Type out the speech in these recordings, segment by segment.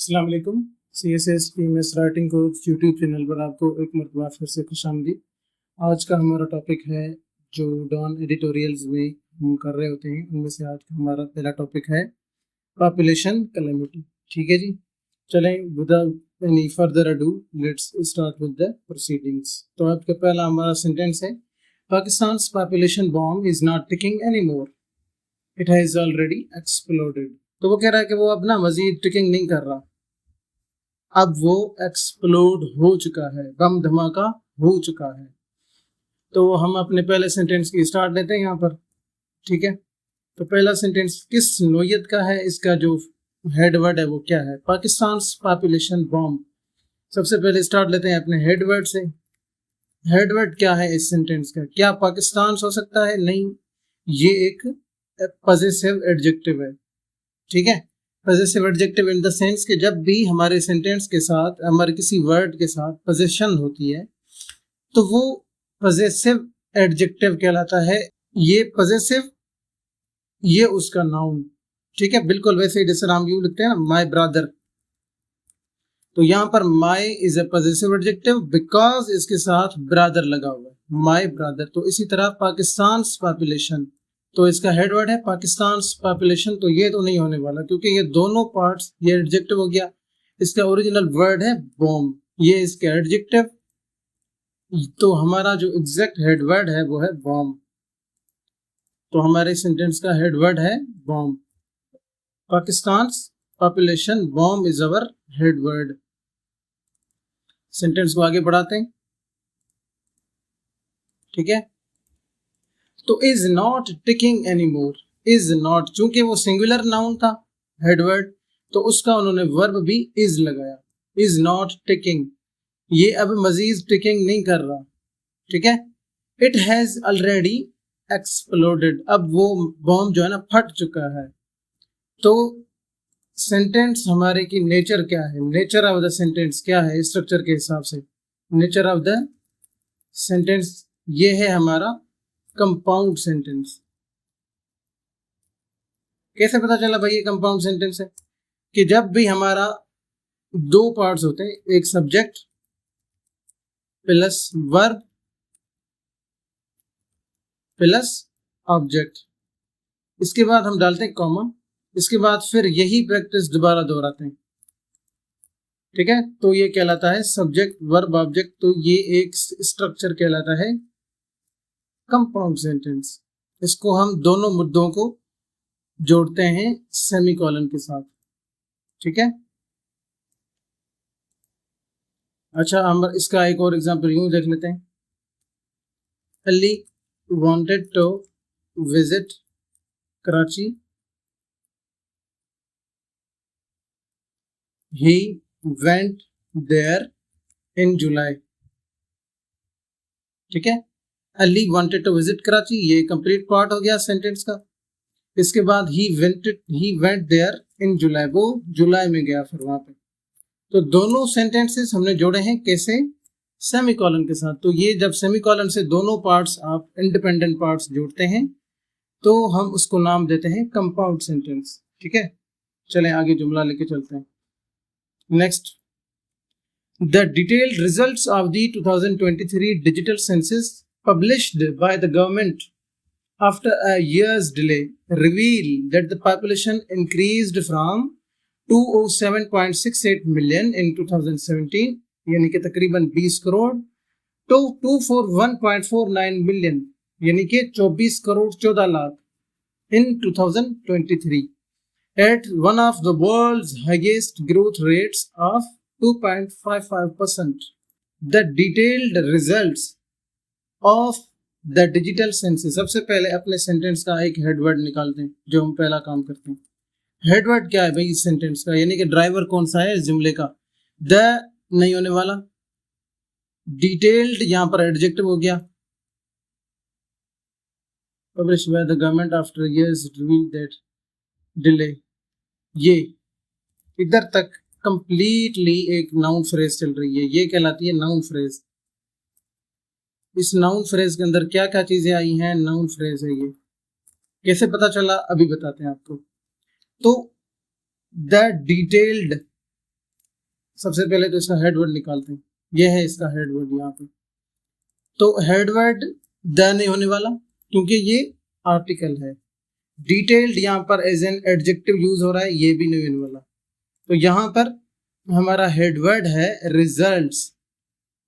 अस्सलाम वालेकुम। CSS PMS writing course YouTube channel पर आपको एक मरतबा फिर से खुशामदीद। आज का हमारा टॉपिक है जो डॉन एडिटोरियल्स में हम कर रहे होते हैं, उनमें से आज का हमारा पहला टॉपिक है पॉपुलेशन कैलेमिटी। ठीक है जी, चलें without any further ado let's start with the proceedings. तो आज का पहला हमारा सेंटेंस है, Pakistan population bomb is not ticking any more, it has already exploded. तो वो कह रहा है कि वो अब ना मजीद टिकिंग नहीं कर रहा, अब वो एक्सप्लोड हो चुका है, बम धमाका हो चुका है। तो हम अपने पहले सेंटेंस की स्टार्ट लेते हैं यहाँ पर। ठीक है, तो पहला सेंटेंस किस नोयत का है, इसका जो हेडवर्ड है वो क्या है, पाकिस्तान पॉपुलेशन बॉम्ब। सबसे पहले स्टार्ट लेते हैं अपने हेडवर्ड से। हेडवर्ड क्या है इस सेंटेंस का, क्या पाकिस्तान हो सकता है? नहीं, ये एक पॉजिटिव एडजेक्टिव है। ठीक है, positive adjective in the sense कि जब भी हमारे सेंटेंस के साथ, हमारे किसी वर्ड के साथ पोजीशन होती है तो वो पॉजिटिव एडजेक्टिव कहलाता है। ये पॉजिटिव, ये उसका नाउन। ठीक है, बिल्कुल वैसे ही जैसे हम यूं लिखते हैं ना, माय ब्रदर, तो यहाँ पर my is a positive adjective because इसके साथ ब्रदर लगा हुआ है, माय ब्रदर। तो इसी तरह पाकिस्तान पॉपुलेशन, तो इसका हेडवर्ड है पाकिस्तान पॉपुलेशन। तो ये तो नहीं होने वाला क्योंकि ये दोनों पार्ट्स, ये एडजेक्टिव हो गया, इसका ओरिजिनल वर्ड है बॉम्ब, ये इसका एडजेक्टिव। तो हमारा जो एग्जैक्ट हेडवर्ड है वो है बॉम्ब। तो हमारे सेंटेंस का हेडवर्ड है bomb. Pakistan population bomb is our headword. Sentence को आगे बढ़ाते हैं। ठीक है, तो is not ticking any more, is not, चूंकि वो सिंगुलर नाउन था हेडवर्ड, तो उसका उन्होंने वर्ब भी इज लगाया, इज नॉट टिकिंग, ये अब मजीद टिकिंग नहीं कर रहा। ठीक है, इट हैज ऑलरेडी एक्सप्लोडेड, अब वो बॉम्ब जो है ना फट चुका है। तो सेंटेंस हमारे की नेचर क्या है, नेचर ऑफ द सेंटेंस क्या है स्ट्रक्चर के हिसाब से, नेचर ऑफ द सेंटेंस ये है हमारा कंपाउंड सेंटेंस। कैसे पता चला भाई ये कंपाउंड सेंटेंस है? कि जब भी हमारा दो पार्ट्स होते हैं, एक subject plus verb plus object, इसके बाद हम डालते हैं कॉमा, इसके बाद फिर यही प्रैक्टिस दोबारा दोहराते हैं। ठीक है, तो ये कहलाता है सब्जेक्ट वर्ब ऑब्जेक्ट। तो ये एक स्ट्रक्चर कहलाता है कंपाउंड सेंटेंस। इसको हम दोनों मुद्दों को जोड़ते हैं सेमीकोलन के साथ। ठीक है, अच्छा हम इसका एक और एग्जांपल यूं देख लेते हैं। Ali wanted to visit Karachi, he went there in July। ठीक है, Ali wanted to visit Karachi, ये कंप्लीट पार्ट हो गया सेंटेंस का। इसके बाद he went there in July, वो जुलाई में गया फिर वहां पे। तो दोनों सेंटेंसेस हमने जोड़े हैं कैसे, सेमीकोलन के साथ। तो ये जब सेमीकोलन से दोनों पार्ट्स आप इंडिपेंडेंट पार्ट्स जोड़ते हैं तो हम उसको नाम देते हैं कंपाउंड सेंटेंस। ठीक है, चलें आगे जुमला लेके चलते हैं। Next, the detailed results of the 2023 digital census published by the government after a year's delay reveal that the population increased from 207.68 million in 2017, यानी कि तकरीबन 20 करोड़, तो 241.49 मिलियन, यानी कि 24 crore 14 lakh in 2023 at one of the world's highest growth rates of 2.55%. The detailed results of the digital census। सबसे पहले अपने sentence का एक हेडवर्ड निकालते हैं, जो हम पहला काम करते हैं। हेडवर्ड क्या है भाई इस सेंटेंस का, यानी कि ड्राइवर कौन सा है इस जुमले का, द नहीं होने वाला, डिटेल्ड यहां पर एडजेक्टिव हो गया, published by the government after years reveal that delay, ये इधर तक कंप्लीटली एक नाउन फ्रेज चल रही है, ये कहलाती है नाउन फ्रेज। इस नाउन फ्रेज के अंदर क्या क्या चीजें आई हैं, नाउन फ्रेज है ये। कैसे पता चला अभी बताते हैं आपको। तो द डिटेल्ड सबसे पहले तो इसका हेडवर्ड निकालते हैं। ये है इसका हेडवर्ड यहाँ पे। तो हेडवर्ड द नहीं होने वाला क्योंकि ये आर्टिकल है। डिटेल्ड यहाँ पर एज एन एडजेक्टिव यूज हो रहा है, ये भी नहीं होने वाला। तो यहाँ पर हमारा हेडवर्ड है रिजल्ट्स।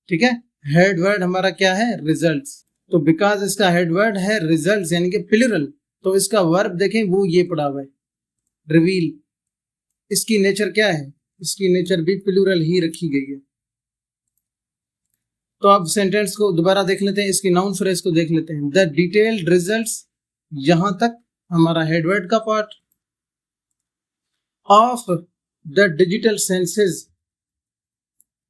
ठीक है, हेडवर्ड हमारा क्या है, रिजल्ट्स। तो बिकॉज इसका हेडवर्ड है रिजल्ट्स यानी कि प्लूरल, तो इसका वर्ब देखें वो ये पड़ा हुआ है रिवील। इसकी नेचर क्या है, इसकी नेचर भी प्लूरल ही रखी गई है। तो अब सेंटेंस को दोबारा देख लेते हैं, इसकी नाउन फ्रेज को देख लेते हैं। द डिटेल्ड रिजल्ट्स, यहां तक हमारा हेडवर्ड का part. Of the digital senses,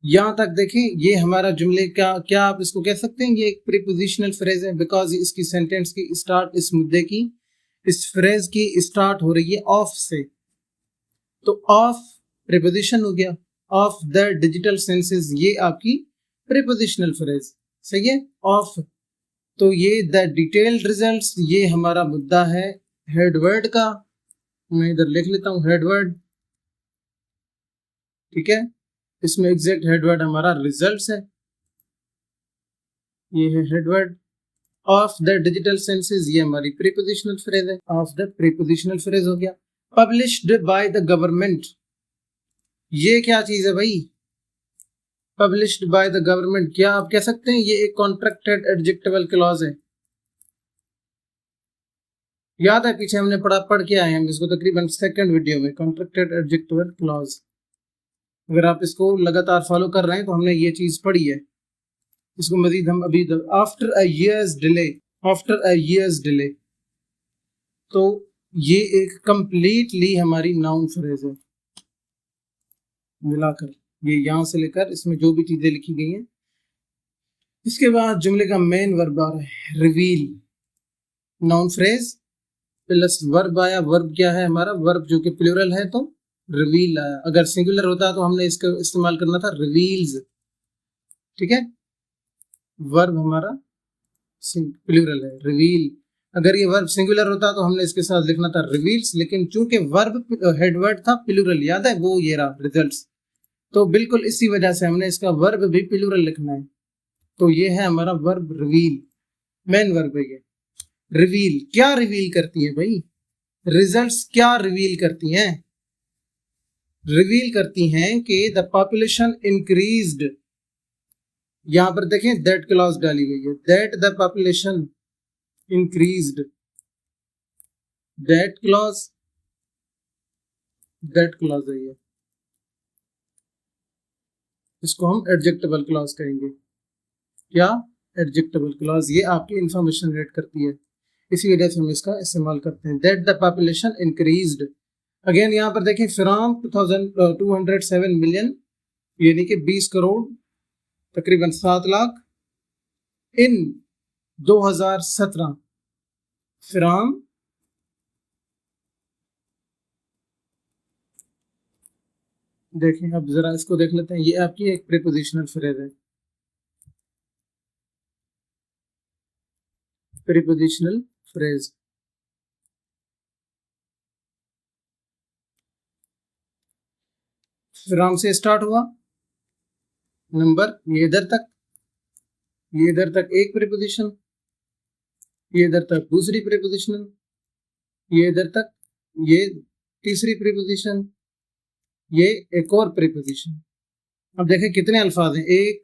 यहां तक देखें ये हमारा जुमले का क्या आप इसको कह सकते हैं, ये एक प्रीपोजिशनल फ्रेज है बिकॉज इसकी सेंटेंस की स्टार्ट, इस मुद्दे की, इस फ्रेज की स्टार्ट हो रही है ऑफ से। तो ऑफ प्रीपोजिशन हो गया। ऑफ द डिजिटल सेंसेस ये आपकी प्रीपोजिशनल फ्रेज, सही है, ऑफ। तो ये द डिटेल्ड रिजल्ट्स ये हमारा मुद्दा है हेडवर्ड का। मैं इधर लिख लेता हूं हेडवर्ड, ठीक है। इसमें एग्जैक्ट हेडवर्ड हमारा रिजल्ट्स है, ये है headword. Of the digital senses ये हमारी प्रीपोजिशनल फ्रेज है, ऑफ द प्रीपोजिशनल फ्रेज हो गया। पब्लिश्ड बाय द गवर्नमेंट, ये क्या चीज है भाई, पब्लिश्ड बाय द गवर्नमेंट, क्या आप कह सकते हैं ये एक कॉन्ट्रैक्टेड एडजेक्टिवल क्लॉज है। याद है पीछे हमने पढ़ के आए हैं इसको तकरीबन सेकंड वीडियो में, कॉन्ट्रैक्टेड एडजेक्टिवल क्लॉज। अगर आप इसको लगातार फॉलो कर रहे हैं तो हमने ये चीज पढ़ी है। इसको मजीद हम अभी after a years delay, after a years delay, तो ये एक कंप्लीटली हमारी नाउन फ्रेज है मिलाकर, ये यहां से लेकर इसमें जो भी चीजें लिखी गई हैं। इसके बाद जुमले का मेन वर्ब आ रहा है reveal, noun phrase plus verb आया। वर्ब क्या है हमारा, वर्ब जो कि प्लूरल है तो रिवील आया। अगर सिंगुलर होता तो हमने इसका इस्तेमाल करना था रिवील्स, ठीक है। वर्ब हमारा प्लूरल है रिवील। अगर ये वर्ब सिंगुलर होता तो हमने इसके साथ लिखना था रिवील्स, लेकिन चूंकि वर्ब हेडवर्ड था प्लूरल, याद है वो ये रहा रिजल्ट्स, तो बिल्कुल इसी वजह से हमने इसका वर्ब भी प्लूरल लिखना है। तो ये है हमारा वर्ब रिवील, मेन वर्ब है ये। रिवील क्या रिवील करती है भाई, रिजल्ट्स क्या रिवील करती हैं, रिवील करती हैं कि द पॉपुलेशन इंक्रीज्ड। यहां पर देखें दैट क्लॉज डाली गई है, that the population increased, that clause, that clause है ये, इसको हम एडजेक्टिवल क्लॉज कहेंगे। क्या, एडजेक्टिवल क्लॉज, ये आपकी इंफॉर्मेशन रेट करती है, इसी वजह से हम इसका इस्तेमाल करते हैं। That the population increased, again यहाँ पर देखें फ्रॉम 207 मिलियन यानी कि 20 करोड़ तकरीबन 7 लाख इन 2017, फ्रॉम, देखें अब जरा इसको देख लेते हैं, ये आपकी एक प्रीपोजिशनल फ्रेज है, प्रीपोजिशनल फ्रेज। फ्रॉम से स्टार्ट हुआ नंबर, ये इधर तक, ये इधर तक एक प्रीपोजिशन, ये इधर तक दूसरी प्रीपोजिशनल, ये इधर तक ये तीसरी प्रीपोजिशन, ये एक और प्रीपोजिशन। अब देखें कितने अल्फाज हैं, 1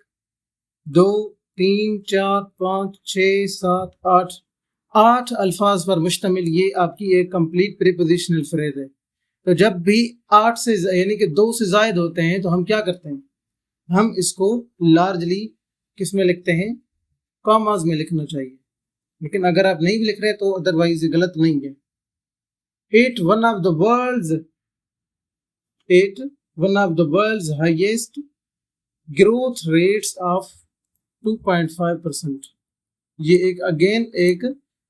2 3 4 5 6 7 8, 8 अल्फाज पर मुश्तमिल ये आपकी एक कंप्लीट प्रीपोजिशनल फ्रेज है। तो जब भी 8 से यानी कि 2 से जायद होते हैं तो हम क्या करते हैं, हम इसको लार्जली किस में लिखते हैं, कॉमास में लिखना चाहिए। लेकिन अगर आप नहीं भी लिख रहे तो अदरवाइज ये गलत नहीं है। 8 one of the world's highest growth rates of 2.5%, ये एक अगेन एक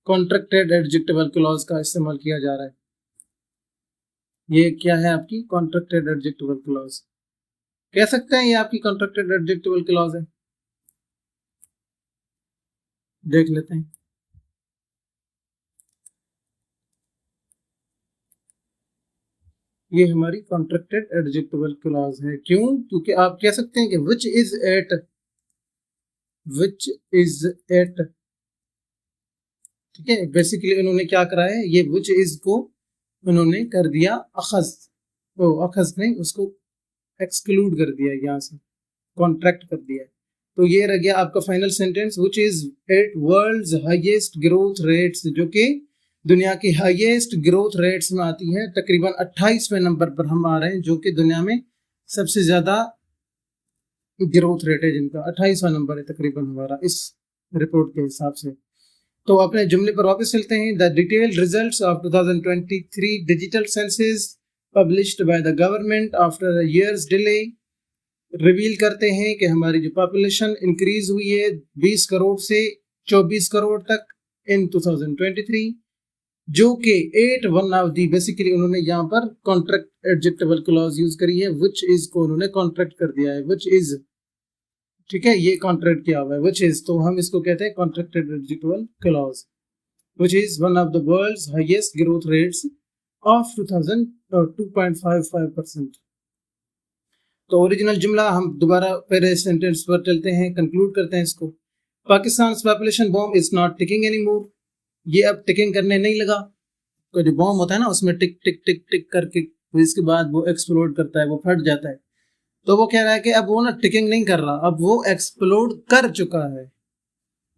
कॉन्ट्रैक्टेड एडजेक्टिवल क्लॉज का इस्तेमाल किया जा रहा है। ये क्या है आपकी कॉन्ट्रैक्टेड एडजेक्टिवल क्लॉज, कह सकते हैं ये आपकी कॉन्ट्रैक्टेड एडजेक्टिवल क्लॉज है। देख लेते हैं, ये हमारी कॉन्ट्रैक्टेड एडजेक्टिवल क्लॉज है। क्यों? क्योंकि आप कह सकते हैं कि विच इज एट, ठीक है। बेसिकली उन्होंने क्या करा है, ये विच इज को उन्होंने कर दिया अखज, वो अखज नहीं, उसको एक्सक्लूड कर दिया, यहाँ से कॉन्ट्रैक्ट कर दिया। तो ये रह गया आपका final sentence, which is eight world's highest growth rates, जो कि दुनिया की हाईएस्ट ग्रोथ रेट्स में आती है। तकरीबन 28वें नंबर पर हम आ रहे हैं, जो कि दुनिया में सबसे ज्यादा ग्रोथ रेट है जिनका, 28वां नंबर है तकरीबन हमारा इस रिपोर्ट के हिसाब से। तो अपने जुमले पर वापस चलते हैं। The detailed results of 2023 digital census published by the government after a years delay reveal करते हैं कि हमारी जो पॉपुलेशन इंक्रीज हुई है 20 करोड़ से 24 करोड़ तक इन 2023, जो कि 8 ऑफ दी, बेसिकली उन्होंने यहाँ पर कॉन्ट्रैक्ट एडजेक्टिवल क्लॉज यूज करी है, विच इज को उन्होंने कॉन्ट्रैक्ट कर दिया है, विच इज, ठीक है, ये कॉन्ट्रैक्ट किया हुआ है विच इज, तो हम इसको कहते हैं contracted adjectival clause, which is one of the world's highest growth rates of 2.55%। तो ओरिजिनल जुमला हम दोबारा पहले सेंटेंस पर चलते हैं, कंक्लूड करते हैं इसको। Pakistan population bomb is not ticking any more, ये अब टिकिंग करने नहीं लगा। तो जो बॉम्ब होता है ना, उसमें टिक टिक टिक टिक करके इसके बाद वो एक्सप्लोड करता है, वो फट जाता है। तो वो कह रहा है कि अब वो ना टिकिंग नहीं कर रहा, अब वो एक्सप्लोड कर चुका है।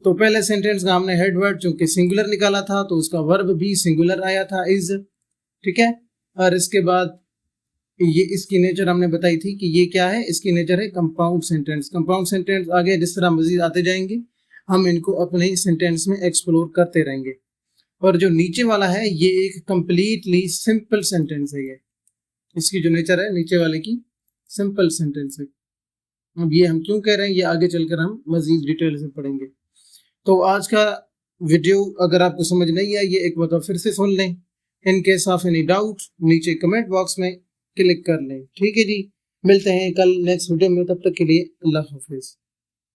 तो पहले सेंटेंस का हमने हेडवर्ड चूंकि सिंगुलर निकाला था, तो उसका वर्ब भी सिंगुलर आया था, इज, ठीक है। और इसके बाद ये इसकी नेचर हमने बताई थी कि ये क्या है, इसकी नेचर है कंपाउंड सेंटेंस। कंपाउंड सेंटेंस आगे जिस तरह मजीद आते जाएंगे हम इनको अपने सेंटेंस में एक्सप्लोर करते रहेंगे। और जो नीचे वाला है ये एक कंप्लीटली सिंपल सेंटेंस है, ये इसकी जो नेचर है नीचे वाले की सिंपल सेंटेंस है। अब ये हम क्यों कह रहे हैं ये आगे चलकर हम मजीद डिटेल से पढ़ेंगे। तो आज का वीडियो अगर आपको समझ नहीं आई, ये एक बार फिर से सुन लें। In case of any doubt नीचे कमेंट बॉक्स में क्लिक कर लें, ठीक है जी। मिलते हैं कल नेक्स्ट वीडियो में, तब तक के लिए अल्लाह हाफिज।